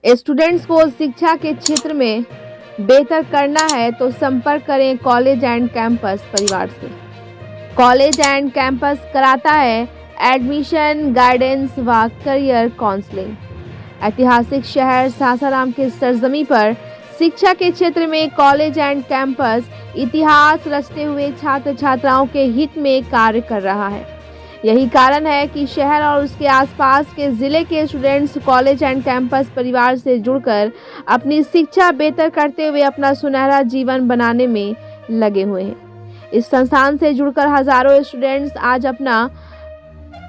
Students को शिक्षा के क्षेत्र में बेहतर करना है तो संपर्क करें कॉलेज एंड कैंपस परिवार से। कॉलेज एंड कैंपस कराता है एडमिशन, गाइडेंस व करियर काउंसलिंग। ऐतिहासिक शहर सासाराम के सरजमी पर शिक्षा के क्षेत्र में कॉलेज एंड कैंपस इतिहास रचते हुए छात्र छात्राओं के हित में कार्य कर रहा है। यही कारण है कि शहर और उसके आसपास के जिले के स्टूडेंट्स कॉलेज एंड कैंपस परिवार से जुड़कर अपनी शिक्षा बेहतर करते हुए अपना सुनहरा जीवन बनाने में लगे हुए हैं। इस संस्थान से जुड़कर हजारों स्टूडेंट्स आज अपना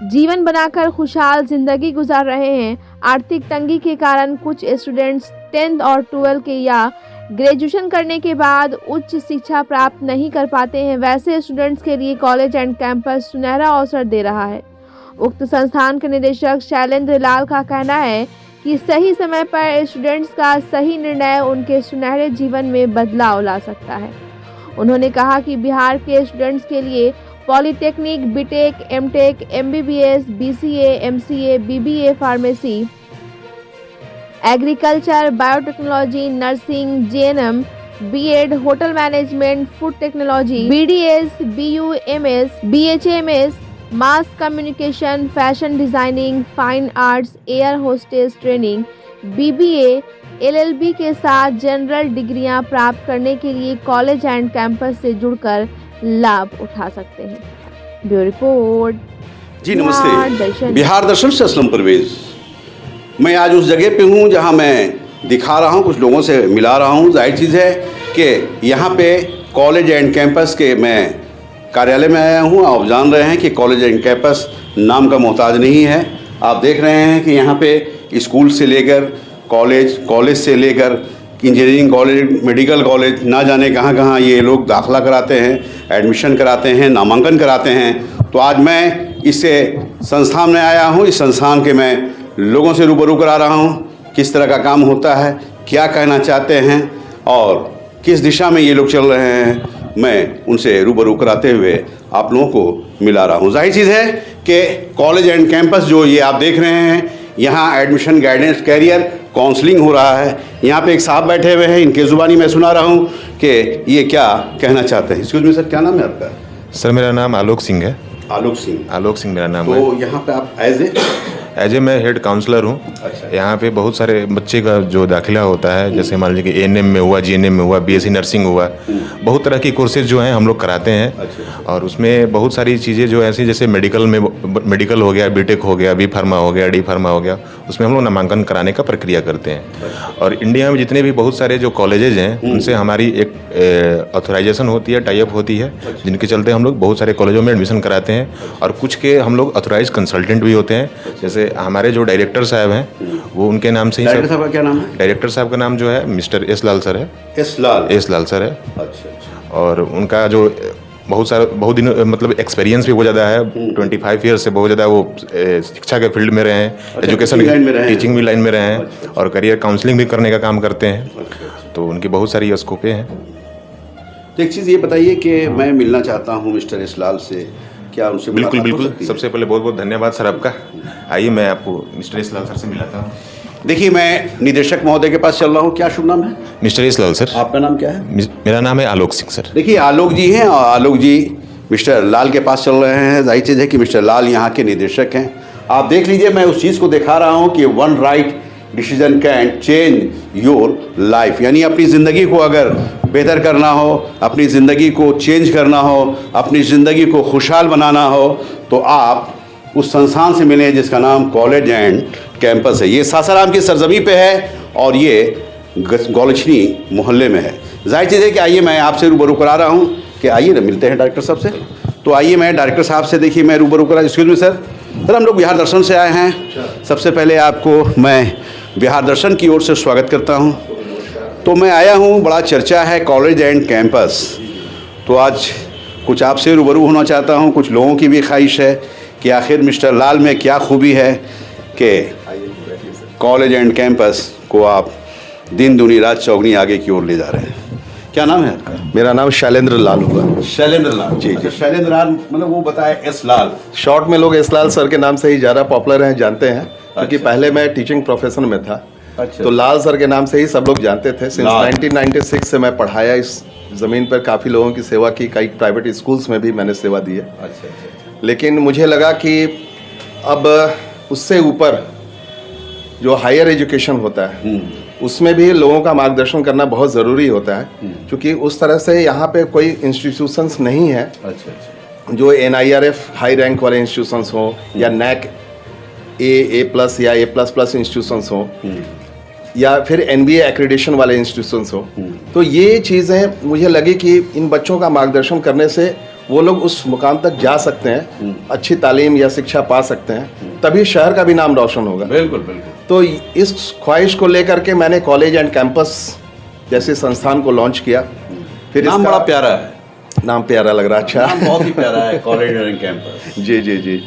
जीवन बनाकर खुशहाल जिंदगी गुजार रहे हैं। आर्थिक तंगी के कारण कुछ स्टूडेंट्स 10th और 12th के या ग्रेजुएशन करने के बाद उच्च शिक्षा प्राप्त नहीं कर पाते हैं। वैसे स्टूडेंट्स के लिए कॉलेज एंड कैंपस सुनहरा अवसर दे रहा है। उक्त संस्थान के निदेशक शैलेंद्र लाल का कहना है कि सही समय पर स्टूडेंट्स का सही निर्णय उनके सुनहरे जीवन में बदलाव ला सकता है। उन्होंने कहा कि बिहार के स्टूडेंट्स के लिए polytechnic, BTech, MTech, MBBS, BCA, MCA, BBA, pharmacy, agriculture, biotechnology, nursing, GNM, BEd, hotel management, food technology, BDS, BUMS, BHMS, mass communication, fashion designing, fine arts, air hostess training, BBA, LLB के साथ general डिग्रियां प्राप्त करने के लिए college and campus से जुड़कर लाभ उठा सकते हैं। Bureau report. जी नमस्ते। बिहार दर्शन से असलम परवेज। मैं आज उस जगह पे हूँ जहाँ मैं दिखा रहा हूँ, कुछ लोगों से मिला रहा हूँ। जाहिर चीज़ है कि यहाँ पे कॉलेज एंड कैंपस के मैं कार्यालय में आया हूँ। आप जान रहे हैं कि कॉलेज एंड कैंपस नाम का मोहताज नहीं है। आप देख रहे हैं कि यहाँ पे स्कूल से लेकर कॉलेज से लेकर इंजीनियरिंग कॉलेज, मेडिकल कॉलेज, ना जाने कहाँ कहाँ ये लोग दाखिला कराते हैं, एडमिशन कराते हैं, नामांकन कराते हैं। तो आज मैं इससे संस्थान में आया हूँ। इस संस्थान के मैं लोगों से रूबरू करा रहा हूँ, किस तरह का काम होता है, क्या कहना चाहते हैं और किस दिशा में ये लोग चल रहे हैं। मैं उनसे रूबरू कराते हुए आप लोगों को मिला रहा हूँ। जाहिर चीज़ है कि कॉलेज एंड कैंपस जो ये आप देख रहे हैं, यहाँ एडमिशन, गाइडेंस, कैरियर काउंसलिंग हो रहा है। यहाँ पे एक साहब बैठे हुए हैं, इनके ज़ुबानी मैं सुना रहा हूँ कि ये क्या कहना चाहते हैं। एक्सक्यूज मी सर, क्या नाम है आपका? सर मेरा नाम आलोक सिंह है। आलोक सिंह मेरा नाम है। तो यहाँ पे आप एज ए मैं हेड काउंसलर हूँ। अच्छा। यहाँ पे बहुत सारे बच्चे का जो दाखिला होता है, जैसे मान लीजिए कि एएनएम में हुआ, जीएनएम में हुआ, बीएससी नर्सिंग हुआ, बहुत तरह की कोर्सेज जो हैं हम लोग कराते हैं। अच्छा। और उसमें बहुत सारी चीज़ें जो ऐसी, जैसे मेडिकल हो गया, बीटेक हो गया, बी फार्मा हो गया, डी फार्मा हो गया, उसमें हम लोग नामांकन कराने का प्रक्रिया करते हैं। और इंडिया में जितने भी बहुत सारे जो कॉलेजेज हैं, उनसे हमारी एक ऑथराइजेशन होती है, टाई अप होती है, जिनके चलते हम लोग बहुत सारे कॉलेजों में एडमिशन कराते हैं। और कुछ के हम लोग ऑथराइज कंसल्टेंट भी होते हैं। जैसे हमारे जो डायरेक्टर साहब हैं, वो उनके नाम से ही। डायरेक्टर साहब का क्या नाम है? डायरेक्टर साहब का नाम जो है मिस्टर एस लाल सर है। एस लाल सर है। अच्छा। और उनका जो बहुत दिन मतलब एक्सपीरियंस भी बहुत ज़्यादा है। 25 ईयर्स से बहुत ज़्यादा वो शिक्षा के फील्ड में रहे हैं। अच्छा, एजुकेशन टीचिंग भी लाइन में रहे हैं। अच्छा। और करियर काउंसलिंग भी करने का काम करते हैं। अच्छा। तो उनकी बहुत सारी स्कोपें हैं। तो एक चीज़ ये बताइए कि मैं मिलना चाहता हूँ मिस्टर एस लाल से, क्या उनसे? बिल्कुल। सबसे पहले बहुत बहुत धन्यवाद सर आपका। आइए मैं आपको मिस्टर एस लाल सर से मिलाता हूँ। देखिए, मैं निदेशक महोदय के पास चल रहा हूँ। क्या शुभ नाम है? मिस्टर एस लाल सर। आपका नाम क्या है? मेरा नाम है आलोक सिंह सर। देखिए, आलोक जी हैं और आलोक जी मिस्टर लाल के पास चल रहे हैं। जाहिर चीज़ है कि मिस्टर लाल यहाँ के निदेशक हैं। आप देख लीजिए, मैं उस चीज़ को दिखा रहा हूँ कि one right decision can change your life. यानी अपनी ज़िंदगी को अगर बेहतर करना हो, अपनी ज़िंदगी को चेंज करना हो, अपनी ज़िंदगी को खुशहाल बनाना हो, तो आप उस संस्थान से मिलें जिसका नाम कॉलेज एंड कैंपस है। ये सासाराम की सरजमी पे है और ये गौलछनी मोहल्ले में है। जाहिर चीज़ है कि आइए मैं आपसे रूबरू करा रहा हूँ कि आइए ना मिलते हैं डायरेक्टर साहब से। तो आइए मैं डायरेक्टर साहब से, देखिए मैं रूबरू करा। एक्सक्यूज मी सर, हम लोग बिहार दर्शन से आए हैं। सबसे पहले आपको मैं बिहार दर्शन की ओर से स्वागत करता हूँ। तो मैं आया हूँ, बड़ा चर्चा है कॉलेज एंड कैंपस, तो आज कुछ आपसे रूबरू होना चाहता हूँ। कुछ लोगों की भी ख्वाहिश है कि आखिर मिस्टर लाल में क्या खूबी है कि कॉलेज एंड कैंपस को आप दिन दूनी रात चौगनी आगे की ओर ले जा रहे हैं। क्या नाम है आपका? मेरा नाम शैलेंद्र लाल होगा। शैलेंद्र लाल जी। शैलेंद्र लाल मतलब वो बताए एस लाल, शॉर्ट में लोग एस लाल सर के नाम से ही ज़्यादा पॉपुलर हैं, जानते हैं। क्योंकि पहले मैं टीचिंग प्रोफेशन में था। अच्छा। तो लाल सर के नाम से ही सब लोग जानते थे। सिंस लाल। 1996 से मैं पढ़ाया इस ज़मीन पर, काफ़ी लोगों की सेवा की, कई प्राइवेट स्कूल्स में भी मैंने सेवा दी है। अच्छा। लेकिन मुझे लगा कि अब उससे ऊपर जो हायर एजुकेशन होता है उसमें भी लोगों का मार्गदर्शन करना बहुत ज़रूरी होता है, क्योंकि उस तरह से यहाँ पे कोई इंस्टीट्यूशंस नहीं है अच्छा। जो NIRF हाई रैंक वाले इंस्टीट्यूशंस हो या NAC A+ या A++ इंस्टीट्यूशंस हो या फिर NBA एक्रेडिशन वाले इंस्टीट्यूशंस हो। तो ये चीज़ें मुझे लगी कि इन बच्चों का मार्गदर्शन करने से वो लोग उस मुकाम तक जा सकते हैं, अच्छी तालीम या शिक्षा पा सकते हैं, तभी शहर का भी नाम रोशन होगा। बिल्कुल। तो इस ख्वाहिश को लेकर के मैंने कॉलेज एंड कैंपस जैसे संस्थान को लॉन्च किया। फिर नाम इसका बड़ा प्यारा है, नाम प्यारा लग रहा, अच्छा। नाम बहुत ही प्यारा है, कॉलेज एंड कैंपस। जी।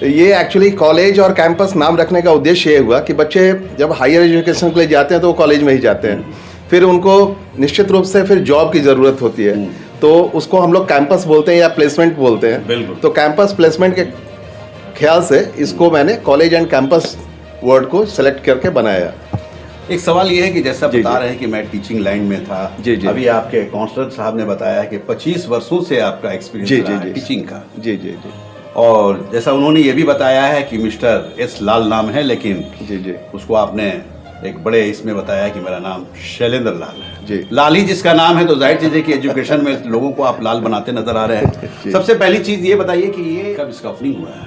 ये एक्चुअली कॉलेज और कैंपस नाम रखने का उद्देश्य ये हुआ कि बच्चे जब हायर एजुकेशन के लिए जाते हैं तो वो कॉलेज में ही जाते हैं, फिर उनको निश्चित रूप से फिर जॉब की ज़रूरत होती है, तो उसको हम लोग कैंपस बोलते हैं या प्लेसमेंट बोलते हैं। बिल्कुल। तो कैंपस प्लेसमेंट के ख्याल से इसको मैंने कॉलेज एंड कैंपस वर्ड को सेलेक्ट करके बनाया। एक सवाल ये है कि जैसा जी, बता जी। रहे हैं कि मैं टीचिंग लाइन में था। जी। अभी आपके काउंसलर साहब ने बताया है कि 25 वर्षों से आपका एक्सपीरियंस रहा है टीचिंग का। जी। और जैसा उन्होंने ये भी बताया है कि मिस्टर एस लाल नाम है, लेकिन जी। उसको आपने एक बड़े इसमें बताया कि मेरा नाम शैलेंद्र लाल है। जी। लाल ही जिसका नाम है, तो जाहिर चीज़ है कि एजुकेशन में लोगों को आप लाल बनाते नजर आ रहे हैं। सबसे पहली चीज़ ये बताइए कि ये कब इसका ओपनिंग हुआ है?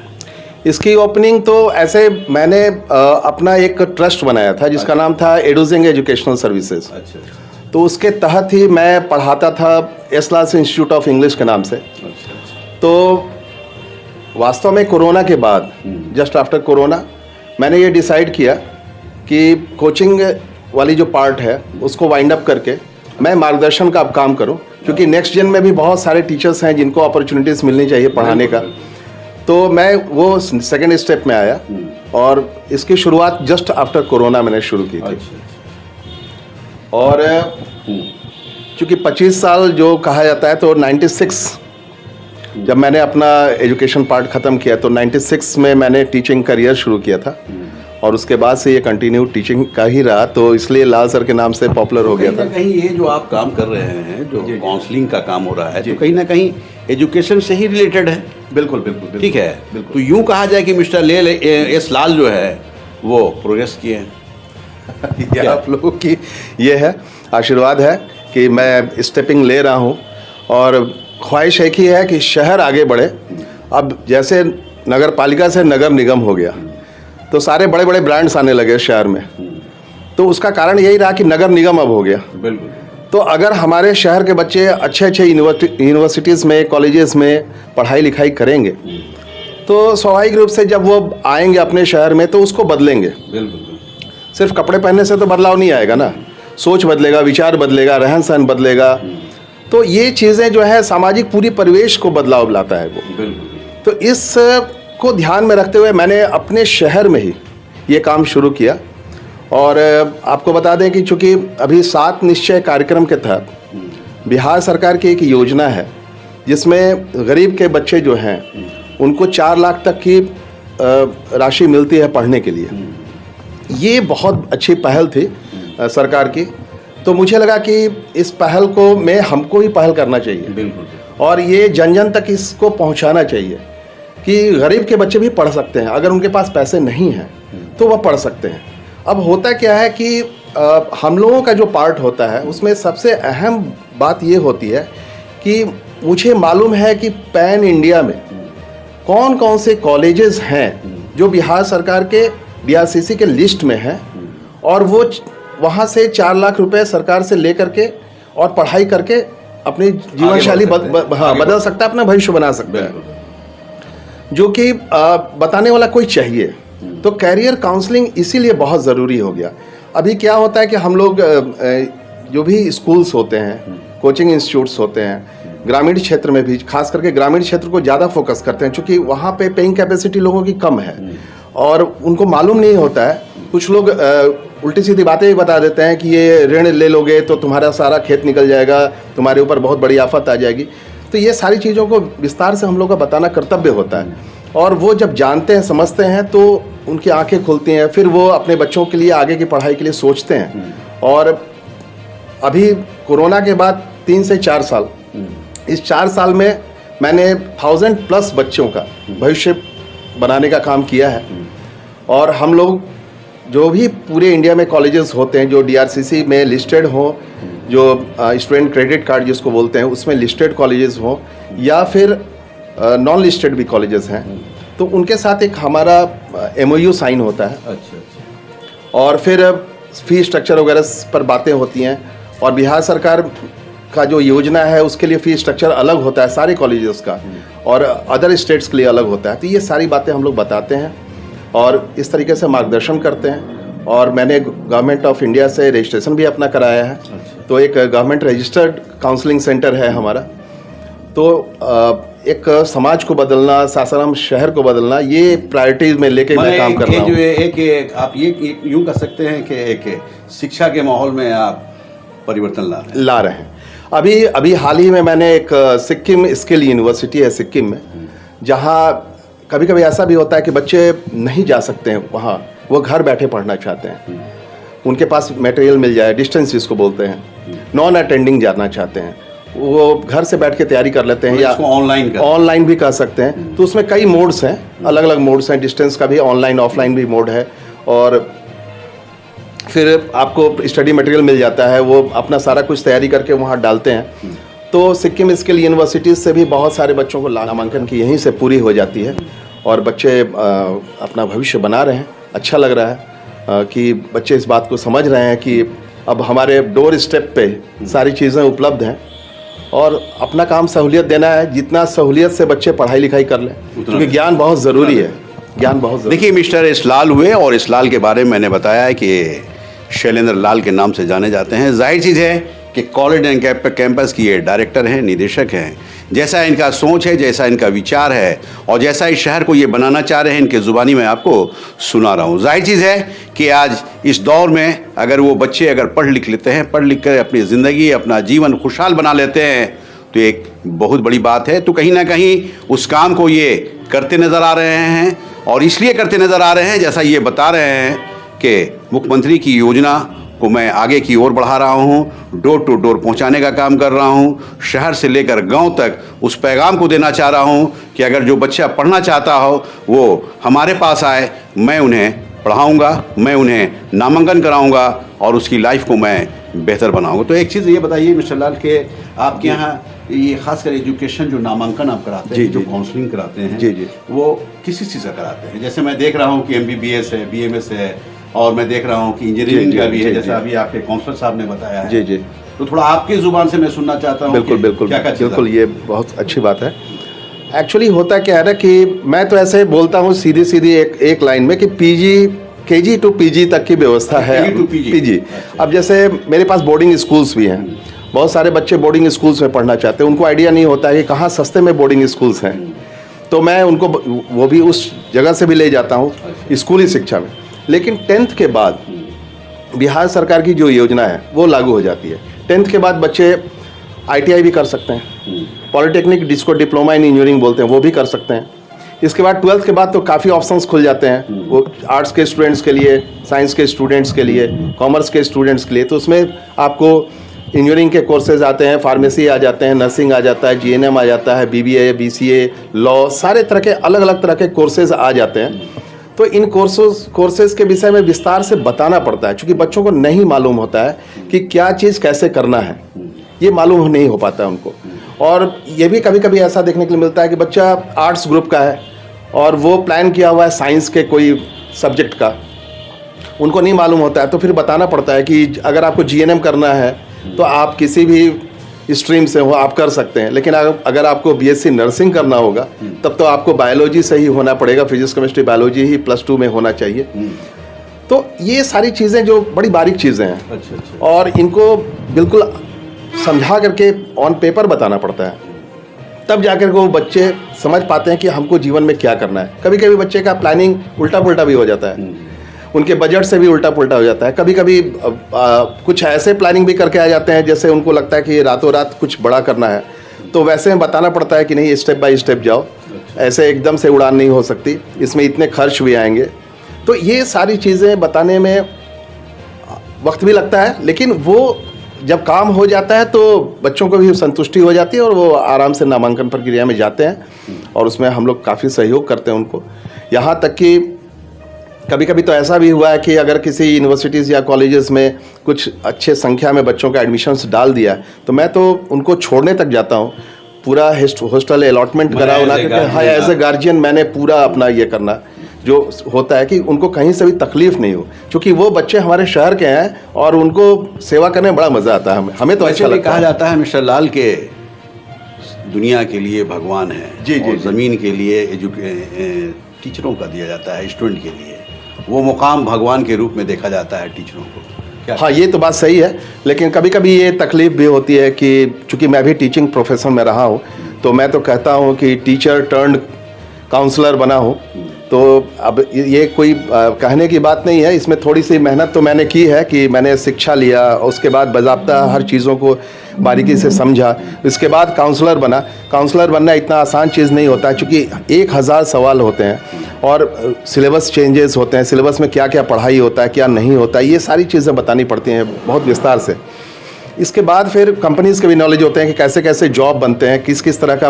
इसकी ओपनिंग तो ऐसे मैंने अपना एक ट्रस्ट बनाया था जिसका नाम था एडुजिंग एजुकेशनल सर्विसेज। अच्छा। तो उसके तहत ही मैं पढ़ाता था S Lal institute of English के नाम से। तो वास्तव में कोरोना के बाद, जस्ट आफ्टर कोरोना, मैंने ये डिसाइड किया कि कोचिंग वाली जो पार्ट है उसको वाइंड अप करके मैं मार्गदर्शन का अब काम करूं, क्योंकि नेक्स्ट जेन में भी बहुत सारे टीचर्स हैं जिनको अपॉर्चुनिटीज़ मिलनी चाहिए पढ़ाने का। तो मैं वो सेकेंड स्टेप में आया और इसकी शुरुआत जस्ट आफ्टर कोरोना मैंने शुरू की थी। और चूँकि 25 साल जो कहा जाता है, तो 96 जब मैंने अपना एजुकेशन पार्ट ख़त्म किया तो 96 में मैंने टीचिंग करियर शुरू किया था और उसके बाद से ये कंटिन्यू टीचिंग का ही रहा, तो इसलिए लाल सर के नाम से पॉपुलर हो गया था। कहीं ये जो आप काम कर रहे हैं, जो काउंसलिंग का काम हो रहा है, तो कहीं ना कहीं एजुकेशन से ही रिलेटेड है। बिल्कुल। ठीक है। तो यूं कहा जाए कि मिस्टर एस लाल जो है वो प्रोग्रेस किए हैं। ये आप लोगों की ये है आशीर्वाद है कि मैं स्टेपिंग ले रहा हूँ और ख्वाहिश एक ही है कि शहर आगे बढ़े। अब जैसे नगर पालिका से नगर निगम हो गया तो सारे बड़े बड़े ब्रांड्स आने लगे शहर में, तो उसका कारण यही रहा कि नगर निगम अब हो गया। बिल्कुल। तो अगर हमारे शहर के बच्चे अच्छे यूनिवर्सिटीज़ में, कॉलेजेस में पढ़ाई लिखाई करेंगे तो स्वाभाविक रूप से जब वो आएंगे अपने शहर में तो उसको बदलेंगे। बिल्कुल। सिर्फ कपड़े पहनने से तो बदलाव नहीं आएगा ना, सोच बदलेगा, विचार बदलेगा, रहन सहन बदलेगा। तो ये चीज़ें जो है सामाजिक पूरी परिवेश को बदलाव लाता है वो। बिल्कुल। तो इस को ध्यान में रखते हुए मैंने अपने शहर में ही ये काम शुरू किया। और आपको बता दें कि चूँकि अभी 7 निश्चय कार्यक्रम के तहत बिहार सरकार की एक योजना है जिसमें गरीब के बच्चे जो हैं उनको 4 लाख तक की राशि मिलती है पढ़ने के लिए। ये बहुत अच्छी पहल थी सरकार की, तो मुझे लगा कि इस पहल को में हमको ही पहल करना चाहिए। बिल्कुल। और ये जन जन तक इसको पहुंचाना चाहिए कि गरीब के बच्चे भी पढ़ सकते हैं, अगर उनके पास पैसे नहीं हैं तो वह पढ़ सकते हैं। अब होता क्या है कि हम लोगों का जो पार्ट होता है उसमें सबसे अहम बात ये होती है कि मुझे मालूम है कि पैन इंडिया में कौन कौन से कॉलेजेस हैं जो बिहार सरकार के BRCC के लिस्ट में हैं और वो वहाँ से 4 लाख रुपए सरकार से ले करके और पढ़ाई करके अपनी जीवन शैली बदल सकता है, अपना भविष्य बना सकता है, जो कि बताने वाला कोई चाहिए। तो कैरियर काउंसलिंग इसीलिए बहुत ज़रूरी हो गया। अभी क्या होता है कि हम लोग जो भी स्कूल्स होते हैं, कोचिंग इंस्टीट्यूट्स होते हैं, ग्रामीण क्षेत्र में भी, खास करके ग्रामीण क्षेत्र को ज़्यादा फोकस करते हैं क्योंकि वहाँ पे पेइंग कैपेसिटी लोगों की कम है और उनको मालूम नहीं होता है। कुछ लोग उल्टी सीधी बातें भी बता देते हैं कि ये ऋण ले लोगे तो तुम्हारा सारा खेत निकल जाएगा, तुम्हारे ऊपर बहुत बड़ी आफत आ जाएगी। तो ये सारी चीज़ों को विस्तार से हम लोग का बताना कर्तव्य होता है और वो जब जानते हैं, समझते हैं, तो उनकी आंखें खुलती हैं, फिर वो अपने बच्चों के लिए आगे की पढ़ाई के लिए सोचते हैं। और अभी कोरोना के बाद 3 से 4 साल, इस 4 साल में मैंने 1000+ बच्चों का भविष्य बनाने का काम किया है। और हम लोग जो भी पूरे इंडिया में कॉलेजेस होते हैं जो DRCC में लिस्टेड हो, जो स्टूडेंट क्रेडिट कार्ड जिसको बोलते हैं उसमें लिस्टेड कॉलेजेस हो, या फिर नॉन लिस्टेड भी कॉलेजेस हैं, तो उनके साथ एक हमारा MOU साइन होता है। अच्छा। और फिर फी स्ट्रक्चर वगैरह पर बातें होती हैं। और बिहार सरकार का जो योजना है उसके लिए फी स्ट्रक्चर अलग होता है सारे कॉलेजेस का, और अदर स्टेट्स के लिए अलग होता है। तो ये सारी बातें हम लोग बताते हैं और इस तरीके से मार्गदर्शन करते हैं। और मैंने गवर्नमेंट ऑफ इंडिया से रजिस्ट्रेशन भी अपना कराया है। तो एक गवर्नमेंट रजिस्टर्ड काउंसलिंग सेंटर है हमारा। तो एक समाज को बदलना, सासाराम शहर को बदलना, ये प्रायोरिटीज में लेके मैं काम कर रहा हूँ। एक आप ये यूं कह सकते हैं कि एक शिक्षा के माहौल में आप परिवर्तन ला रहे हैं। अभी हाल ही में मैंने एक सिक्किम स्किल यूनिवर्सिटी है सिक्किम में, जहाँ कभी कभी ऐसा भी होता है कि बच्चे नहीं जा सकते हैं वहाँ, वो घर बैठे पढ़ना चाहते हैं, उनके पास मटेरियल मिल जाए, डिस्टेंस जिसको बोलते हैं, नॉन अटेंडिंग जाना चाहते हैं, वो घर से बैठ के तैयारी कर लेते हैं, या ऑनलाइन भी कर सकते हैं। तो उसमें कई मोड्स हैं, अलग अलग मोड्स हैं, डिस्टेंस का भी, ऑनलाइन ऑफलाइन भी मोड है। और फिर आपको स्टडी मटेरियल मिल जाता है, वो अपना सारा कुछ तैयारी करके वहाँ डालते हैं। तो सिक्किम स्किल यूनिवर्सिटी से भी बहुत सारे बच्चों को नामांकन की यहीं से पूरी हो जाती है और बच्चे अपना भविष्य बना रहे हैं। अच्छा लग रहा है कि बच्चे इस बात को समझ रहे हैं कि अब हमारे डोर स्टेप पे सारी चीज़ें उपलब्ध हैं और अपना काम सहूलियत देना है। जितना सहूलियत से बच्चे पढ़ाई लिखाई कर लें, क्योंकि ज्ञान बहुत ज़रूरी है, ज्ञान बहुत ज़रूरी। देखिए, मिस्टर इसलाल हुए और इसलाल के बारे में मैंने बताया है कि शैलेंद्र लाल के नाम से जाने जाते हैं। जाहिर चीज़ है कि कॉलेज एंड कैंपस की ये डायरेक्टर हैं, निदेशक हैं। जैसा इनका सोच है, जैसा इनका विचार है और जैसा इस शहर को ये बनाना चाह रहे हैं, इनके ज़ुबानी में आपको सुना रहा हूँ। जाहिर चीज़ है कि आज इस दौर में अगर वो बच्चे अगर पढ़ लिख लेते हैं, पढ़ लिख कर अपनी ज़िंदगी, अपना जीवन खुशहाल बना लेते हैं, तो एक बहुत बड़ी बात है। तो कहीं ना कहीं उस काम को ये करते नज़र आ रहे हैं और इसलिए करते नज़र आ रहे हैं, जैसा ये बता रहे हैं कि मुख्यमंत्री की योजना को मैं आगे की ओर बढ़ा रहा हूँ, डोर टू डोर पहुँचाने का काम कर रहा हूँ, शहर से लेकर गांव तक उस पैगाम को देना चाह रहा हूँ कि अगर जो बच्चा पढ़ना चाहता हो वो हमारे पास आए, मैं उन्हें पढ़ाऊँगा, मैं उन्हें नामांकन कराऊँगा और उसकी लाइफ को मैं बेहतर बनाऊँगा। तो एक चीज़ ये बताइए मिस्टर लाल के आपके यहाँ ये खासकर एजुकेशन जो नामांकन आप कराते हैं, जो काउंसलिंग कराते हैं, जी, वो किस चीज़ का कराते हैं? जैसे मैं देख रहा हूँ कि MBBS है, BMS है और मैं देख रहा हूँ कि इंजीनियरिंग का भी है, जैसा अभी आपके काउंसलर साहब ने बताया है। जी। तो थोड़ा आपकी ज़ुबान से मैं सुनना चाहता हूँ। बिल्कुल, ये बहुत अच्छी बात है। एक्चुअली होता क्या है ना कि मैं तो ऐसे बोलता हूँ सीधी एक लाइन में कि KG to PG तक की व्यवस्था है। PG। अब जैसे मेरे पास बोर्डिंग स्कूल्स भी हैं, बहुत सारे बच्चे बोर्डिंग स्कूल्स में पढ़ना चाहते हैं, उनको आइडिया नहीं होता है कि कहाँ सस्ते में बोर्डिंग स्कूल्स हैं, तो मैं उनको वो भी उस जगह से भी ले जाता हूँ स्कूली शिक्षा में। लेकिन 10th के बाद बिहार सरकार की जो योजना है वो लागू हो जाती है। 10th के बाद बच्चे ITI भी कर सकते हैं, पॉलिटेक्निक जिसको डिप्लोमा इन इंजीनियरिंग बोलते हैं वो भी कर सकते हैं। इसके बाद 12th के बाद तो काफ़ी ऑप्शंस खुल जाते हैं, वो आर्ट्स के स्टूडेंट्स के लिए, साइंस के स्टूडेंट्स के लिए, कॉमर्स के स्टूडेंट्स के लिए। तो उसमें आपको इंजीनियरिंग के कोर्सेज आते हैं, फार्मेसी आ जाते हैं, नर्सिंग आ जाता है, GNM आ जाता है, BBA, BCA, लॉ, सारे तरह के अलग अलग तरह के कोर्सेज आ जाते हैं। तो इन कोर्सेज के विषय में विस्तार से बताना पड़ता है, क्योंकि बच्चों को नहीं मालूम होता है कि क्या चीज़ कैसे करना है, ये मालूम नहीं हो पाता है उनको। और ये भी कभी कभी ऐसा देखने के लिए मिलता है कि बच्चा आर्ट्स ग्रुप का है और वो प्लान किया हुआ है साइंस के कोई सब्जेक्ट का, उनको नहीं मालूम होता है। तो फिर बताना पड़ता है कि अगर आपको GNM करना है तो आप किसी भी स्ट्रीम से हो आप कर सकते हैं, लेकिन अगर आपको BSc नर्सिंग करना होगा तब तो आपको बायोलॉजी से ही होना पड़ेगा, फिजिक्स केमिस्ट्री बायोलॉजी ही +2 में होना चाहिए। तो ये सारी चीज़ें जो बड़ी बारीक चीज़ें हैं, अच्छा। और इनको बिल्कुल समझा करके ऑन पेपर बताना पड़ता है, तब जाकर वो बच्चे समझ पाते हैं कि हमको जीवन में क्या करना है। कभी कभी बच्चे का प्लानिंग उल्टा पुल्टा भी हो जाता है, उनके बजट से भी उल्टा पुल्टा हो जाता है। कभी कभी कुछ ऐसे प्लानिंग भी करके आ जाते हैं जैसे उनको लगता है कि रातों रात कुछ बड़ा करना है, तो वैसे में बताना पड़ता है कि नहीं, स्टेप बाय स्टेप जाओ, ऐसे एकदम से उड़ान नहीं हो सकती, इसमें इतने खर्च भी आएंगे। तो ये सारी चीज़ें बताने में वक्त भी लगता है, लेकिन वो जब काम हो जाता है तो बच्चों को भी संतुष्टि हो जाती है और वो आराम से नामांकन प्रक्रिया में जाते हैं और उसमें हम लोग काफ़ी सहयोग करते हैं उनको। यहाँ तक कि कभी कभी तो ऐसा भी हुआ है कि अगर किसी यूनिवर्सिटीज़ या कॉलेजेस में कुछ अच्छे संख्या में बच्चों का एडमिशन्स डाल दिया तो मैं तो उनको छोड़ने तक जाता हूँ, पूरा हॉस्टल अलॉटमेंट करा उना के, हाँ एज ए गार्जियन मैंने पूरा अपना ये करना जो होता है कि उनको कहीं से भी तकलीफ नहीं हो, क्योंकि वो बच्चे हमारे शहर के हैं और उनको सेवा करने में बड़ा मज़ा आता है। हमें तो अच्छा लगता है। कहा जाता है मिस्टर लाल के दुनिया के लिए भगवान है, जी, जी, और ज़मीन के लिए टीचरों का दिया जाता है, स्टूडेंट के लिए वो मुकाम भगवान के रूप में देखा जाता है टीचरों को। हाँ, ये तो बात सही है, लेकिन कभी कभी ये तकलीफ भी होती है कि चूँकि मैं भी टीचिंग प्रोफेशन में रहा हूँ तो मैं तो कहता हूँ कि टीचर टर्न्ड काउंसलर बना हूँ। तो अब ये कोई कहने की बात नहीं है, इसमें थोड़ी सी मेहनत तो मैंने की है कि मैंने शिक्षा लिया, उसके बाद बाज़ाब्ता हर चीज़ों को बारीकी से समझा, इसके बाद काउंसलर बना। काउंसलर बनना इतना आसान चीज़ नहीं होता, क्योंकि 1000 सवाल होते हैं और सिलेबस चेंजेस होते हैं, सिलेबस में क्या क्या पढ़ाई होता है क्या नहीं होता है, ये सारी चीज़ें बतानी पड़ती हैं बहुत विस्तार से। इसके बाद फिर कंपनीज़ के भी नॉलेज होते हैं कि कैसे कैसे जॉब बनते हैं, किस किस तरह का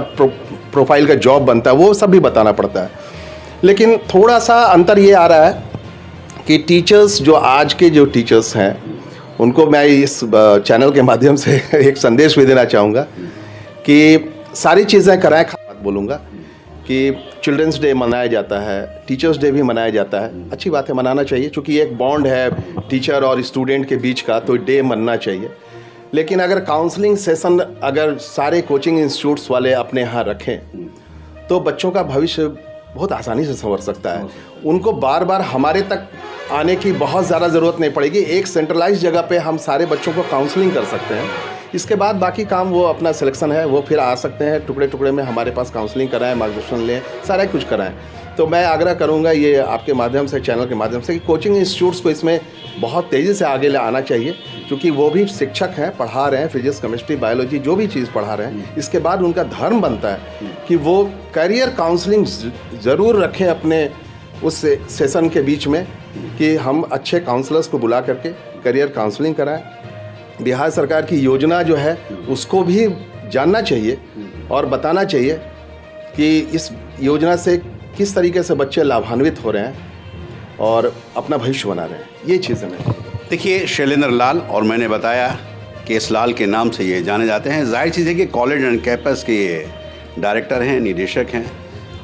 प्रोफाइल का जॉब बनता है, वो सब भी बताना पड़ता है। लेकिन थोड़ा सा अंतर ये आ रहा है कि टीचर्स जो आज के जो टीचर्स हैं उनको मैं इस चैनल के माध्यम से एक संदेश भी देना चाहूँगा कि सारी चीज़ें कराएं। बात बोलूँगा कि चिल्ड्रंस डे मनाया जाता है, टीचर्स डे भी मनाया जाता है, अच्छी बात है, मनाना चाहिए, क्योंकि एक बॉन्ड है टीचर और स्टूडेंट के बीच का, तो डे मनना चाहिए। लेकिन अगर काउंसलिंग सेशन अगर सारे कोचिंग इंस्टीट्यूट्स वाले अपने यहाँ रखें तो बच्चों का भविष्य बहुत आसानी से संवर सकता है। उनको बार बार हमारे तक आने की बहुत ज़्यादा ज़रूरत नहीं पड़ेगी, एक सेंट्रलाइज जगह पे हम सारे बच्चों को काउंसलिंग कर सकते हैं। इसके बाद बाकी काम वो अपना सिलेक्शन है, वो फिर आ सकते हैं टुकड़े टुकड़े में हमारे पास काउंसलिंग कराएं, मार्गदर्शन लें, सारा कुछ कराएं। तो मैं आग्रह करूंगा ये आपके माध्यम से, चैनल के माध्यम से, कि कोचिंग इंस्टीट्यूट्स को इसमें बहुत तेज़ी से आगे ले आना चाहिए, क्योंकि वो भी शिक्षक हैं, पढ़ा रहे हैं, फिजिक्स केमिस्ट्री बायोलॉजी जो भी चीज़ पढ़ा रहे हैं। इसके बाद उनका धर्म बनता है कि वो करियर काउंसलिंग ज़रूर रखें अपने उस सेशन के बीच में, कि हम अच्छे काउंसलर्स को बुला करके करियर काउंसलिंग कराएं। बिहार सरकार की योजना जो है उसको भी जानना चाहिए और बताना चाहिए कि इस योजना से किस तरीके से बच्चे लाभान्वित हो रहे हैं और अपना भविष्य बना रहे हैं, ये चीज़ें मैं। देखिए, शैलेंद्र लाल, और मैंने बताया कि इस लाल के नाम से ये जाने जाते हैं। जाहिर चीज़ है कि कॉलेज एंड कैंपस के ये डायरेक्टर हैं, निदेशक हैं,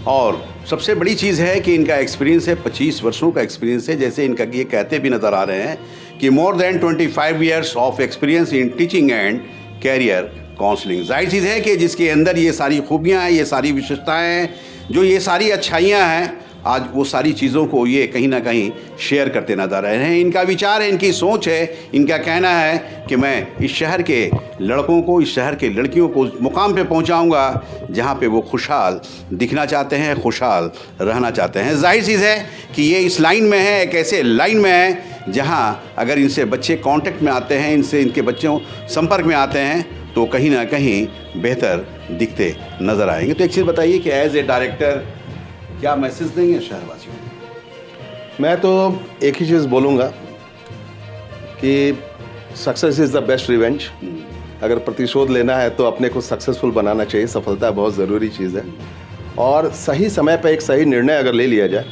और सबसे बड़ी चीज़ है कि इनका एक्सपीरियंस है, 25 वर्षों का एक्सपीरियंस है। जैसे इनका ये कहते भी नज़र आ रहे हैं कि more than 25 years of experience in teaching and career counselling. जाहिर चीज़ है कि जिसके अंदर ये सारी खूबियाँ हैं, ये सारी विशेषताएँ हैं, जो ये सारी अच्छाइयाँ हैं, आज वो सारी चीज़ों को ये कहीं ना कहीं शेयर करते नजर आ रहे हैं। इनका विचार है, इनकी सोच है, इनका कहना है कि मैं इस शहर के लड़कों को, इस शहर के लड़कियों को उस मुकाम पे पहुंचाऊंगा जहां पे वो खुशहाल दिखना चाहते हैं, खुशहाल रहना चाहते हैं। जाहिर चीज़ है कि ये इस लाइन में है, एक ऐसे लाइन में है जहां अगर इनसे बच्चे कांटेक्ट में आते हैं, इनसे इनके बच्चों संपर्क में आते हैं, तो कहीं ना कहीं बेहतर दिखते नज़र आएंगे। तो एक चीज़ बताइए कि एज ए डायरेक्टर क्या मैसेज देंगे शहरवासियों को? मैं तो एक ही चीज़ बोलूँगा कि success is the best revenge. अगर प्रतिशोध लेना है तो अपने को सक्सेसफुल बनाना चाहिए, सफलता बहुत ज़रूरी चीज़ है, और सही समय पर एक सही निर्णय अगर ले लिया जाए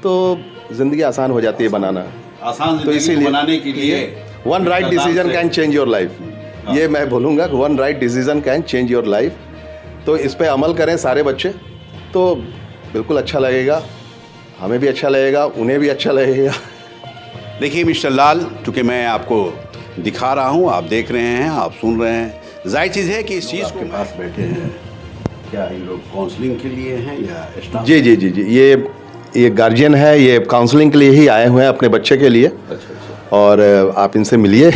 तो ज़िंदगी आसान हो जाती है बनाना। आसान तो इसीलिए बनाने के लिए one right decision can change your life, ये मैं बोलूँगा, one right decision can change your life. तो इस पर अमल करें सारे बच्चे, तो बिल्कुल अच्छा लगेगा, हमें भी अच्छा लगेगा, उन्हें भी अच्छा लगेगा। देखिए मिस्टर लाल, चूँकि मैं आपको दिखा रहा हूँ, आप देख रहे हैं, आप सुन रहे हैं, जाहिर चीज़ है कि इस चीज़ के पास बैठे हैं, क्या इन लोग काउंसलिंग के लिए हैं या स्टाफ? जी जी जी जी, ये गार्जियन है, ये काउंसलिंग के लिए ही आए हुए हैं अपने बच्चे के लिए। अच्छा। और आप इनसे मिलिए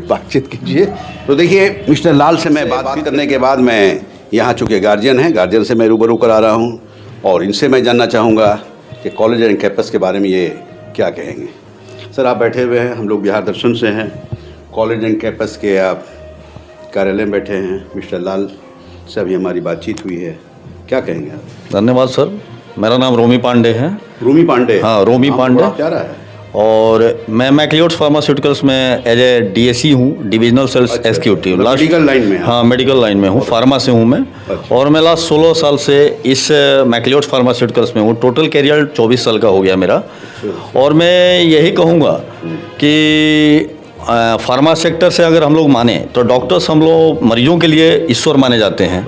बातचीत कीजिए। तो देखिए, मिस्टर लाल से मैं बात करने के बाद मैं यहाँ चूँकि गार्जियन हैं, गार्जियन से मैं रूबरू करा रहा हूँ, और इनसे मैं जानना चाहूँगा कि कॉलेज एंड कैंपस के बारे में ये क्या कहेंगे। सर, आप बैठे हुए हैं, हम लोग बिहार दर्शन से हैं, कॉलेज एंड कैंपस के आप कार्यालय में बैठे हैं, मिस्टर लाल से अभी हमारी बातचीत हुई है, क्या कहेंगे आप? धन्यवाद सर। मेरा नाम रोमी पांडे है। रूमी पांडे। हाँ, रोमी नाम पांडे। बड़ा प्यारा है। और मैं मैक्लियोड्स फार्मास्यूटिकल्स में एज ए डीएसई हूँ, डिविजनल सेल्स अच्छा, एग्जीक्यूटिव। मतलब मेडिकल लाइन में। हाँ, मेडिकल लाइन में हूँ, फार्मा से हूँ मैं। अच्छा। और मैं लास्ट 16 साल से इस मैक्लियोड्स फार्मास्यूटिकल्स में हूँ। टोटल कैरियर 24 साल का हो गया मेरा। और मैं यही कहूँगा कि फार्मा सेक्टर से अगर हम लोग माने तो डॉक्टर्स हम लोग मरीजों के लिए ईश्वर माने जाते हैं।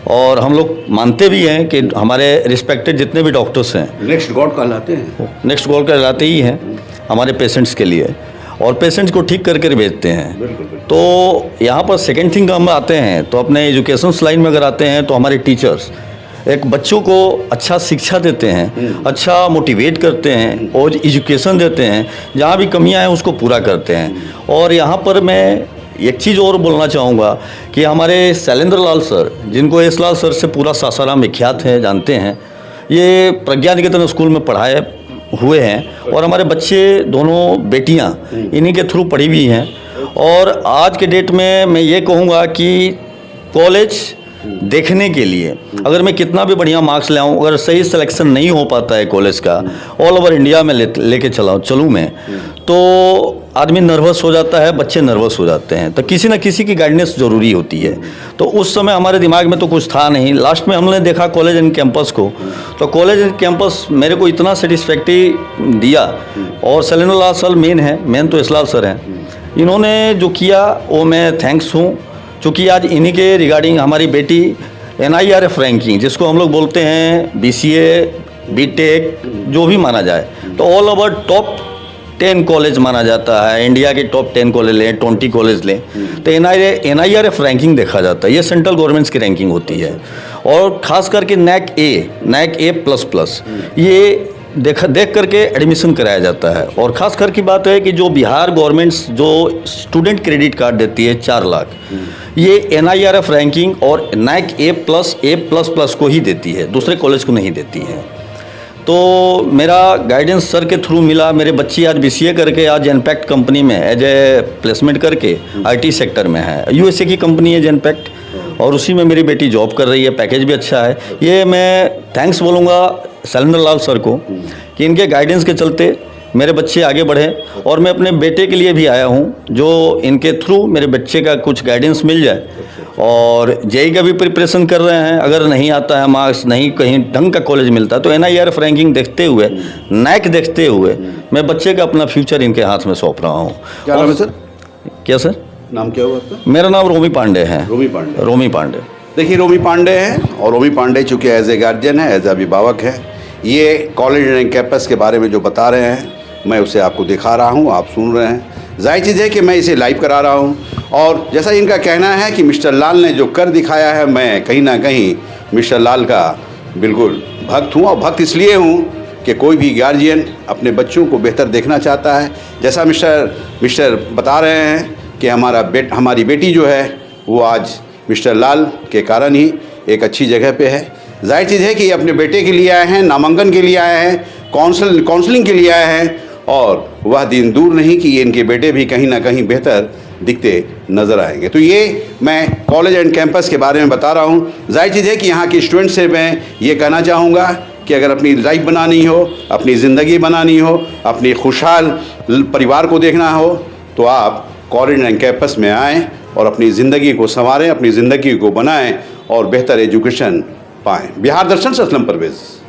और हम लोग मानते भी हैं कि हमारे रिस्पेक्टेड जितने भी डॉक्टर्स हैं नेक्स्ट गॉड कहलाते हैं। नेक्स्ट गॉड कहलाते ही हैं हमारे पेशेंट्स के लिए, और पेशेंट्स को ठीक करके भेजते हैं। तो यहाँ पर सेकेंड थिंग हम आते हैं तो अपने एजुकेशन लाइन में अगर आते हैं तो हमारे टीचर्स एक बच्चों को अच्छा शिक्षा देते हैं, अच्छा मोटिवेट करते हैं और एजुकेशन देते हैं। जहाँ भी कमियाँ हैं उसको पूरा करते हैं। और यहाँ पर मैं एक चीज़ और बोलना चाहूँगा कि हमारे शैलेंद्र लाल सर, जिनको एस लाल सर से पूरा सासाराम विख्यात है, जानते हैं, ये प्रज्ञा निकेतन स्कूल में पढ़ाए हुए हैं और हमारे बच्चे दोनों बेटियां इन्हीं के थ्रू पढ़ी हुई हैं। और आज के डेट में मैं ये कहूँगा कि कॉलेज देखने के लिए अगर मैं कितना भी बढ़िया मार्क्स ले आऊँ, अगर सही सिलेक्शन नहीं हो पाता है कॉलेज का, ऑल ओवर इंडिया में लेके चलूँ मैं, तो आदमी नर्वस हो जाता है, बच्चे नर्वस हो जाते हैं। तो किसी न किसी की गाइडेंस ज़रूरी होती है। तो उस समय हमारे दिमाग में तो कुछ था नहीं। लास्ट में हमने देखा कॉलेज एंड कैंपस को, तो कॉलेज एंड कैंपस मेरे को इतना सेटिस्फैक्ट्री दिया। और शैलेंद्र लाल सर मेन तो एस लाल सर हैं। इन्होंने जो किया वो मैं थैंक्स हूँ, चूँकि आज इन्हीं के रिगार्डिंग हमारी बेटी NIRF रैंकिंग, जिसको हम लोग बोलते हैं BCA BTech जो भी माना जाए, तो ऑल ओवर टॉप 10 कॉलेज माना जाता है। इंडिया के टॉप 10 कॉलेज लें, 20 कॉलेज लें, तो NIRF रैंकिंग देखा जाता है। ये सेंट्रल गवर्नमेंट्स की रैंकिंग होती है। और ख़ास करके NAC A++ ये देख करके एडमिशन कराया जाता है। और ख़ास कर की बात है कि जो बिहार गवर्नमेंट्स जो स्टूडेंट क्रेडिट कार्ड देती है 4 लाख, ये NIRF रैंकिंग और NAC A++ को ही देती है, दूसरे कॉलेज को नहीं देती है। तो मेरा गाइडेंस सर के थ्रू मिला। मेरे बच्ची आज BCA करके आज जेनपैक्ट कंपनी में एज ए प्लेसमेंट करके IT सेक्टर में है। USA की कंपनी है जेनपैक्ट, और उसी में मेरी बेटी जॉब कर रही है। पैकेज भी अच्छा है। ये मैं थैंक्स बोलूँगा शैलेंद्र लाल सर को कि इनके गाइडेंस के चलते मेरे बच्चे आगे बढ़े। और मैं अपने बेटे के लिए भी आया हूँ, जो इनके थ्रू मेरे बच्चे का कुछ गाइडेंस मिल जाए। और JEE का भी प्रिपरेशन कर रहे हैं। अगर नहीं आता है मार्क्स, नहीं कहीं ढंग का कॉलेज मिलता, तो NIRF रैंकिंग देखते हुए, NAC देखते हुए मैं बच्चे का अपना फ्यूचर इनके हाथ में सौंप रहा हूँ। क्या नाम है सर? क्या सर? नाम क्या हुआ आपका? मेरा नाम रोमी पांडे है। रोमी पांडे। देखिए, रोमी पांडे हैं। और रोमी पांडे चूँकि एज ए गार्जियन है, एज ए अभिभावक है, ये कॉलेज एंड कैंपस के बारे में जो बता रहे हैं मैं उसे आपको दिखा रहा हूँ, आप सुन रहे हैं। जाहिर चीज़ है कि मैं इसे लाइव करा रहा हूँ। और जैसा इनका कहना है कि मिस्टर लाल ने जो कर दिखाया है, मैं कहीं ना कहीं मिस्टर लाल का बिल्कुल भक्त हूँ। और भक्त इसलिए हूँ कि कोई भी गार्जियन अपने बच्चों को बेहतर देखना चाहता है। जैसा मिस्टर बता रहे हैं कि हमारी बेटी जो है वो आज मिस्टर लाल के कारण ही एक अच्छी जगह पे है। जाहिर चीज़ है कि ये अपने बेटे के लिए आए हैं, नामांकन के लिए आए हैं, काउंसलिंग के लिए आए हैं। और वह दिन दूर नहीं कि ये इनके बेटे भी कहीं ना कहीं बेहतर दिखते नज़र आएंगे। तो ये मैं कॉलेज एंड कैंपस के बारे में बता रहा हूँ। जाहिर चीज़ है कि यहाँ के स्टूडेंट से मैं ये कहना चाहूँगा कि अगर अपनी लाइफ बनानी हो, अपनी ज़िंदगी बनानी हो, अपनी खुशहाल परिवार को देखना हो, तो आप कॉलेज एंड कैंपस में आएँ और अपनी ज़िंदगी को संवारें, अपनी ज़िंदगी को बनाएं और बेहतर एजुकेशन पाएँ। बिहार दर्शन से असलम परवेज़।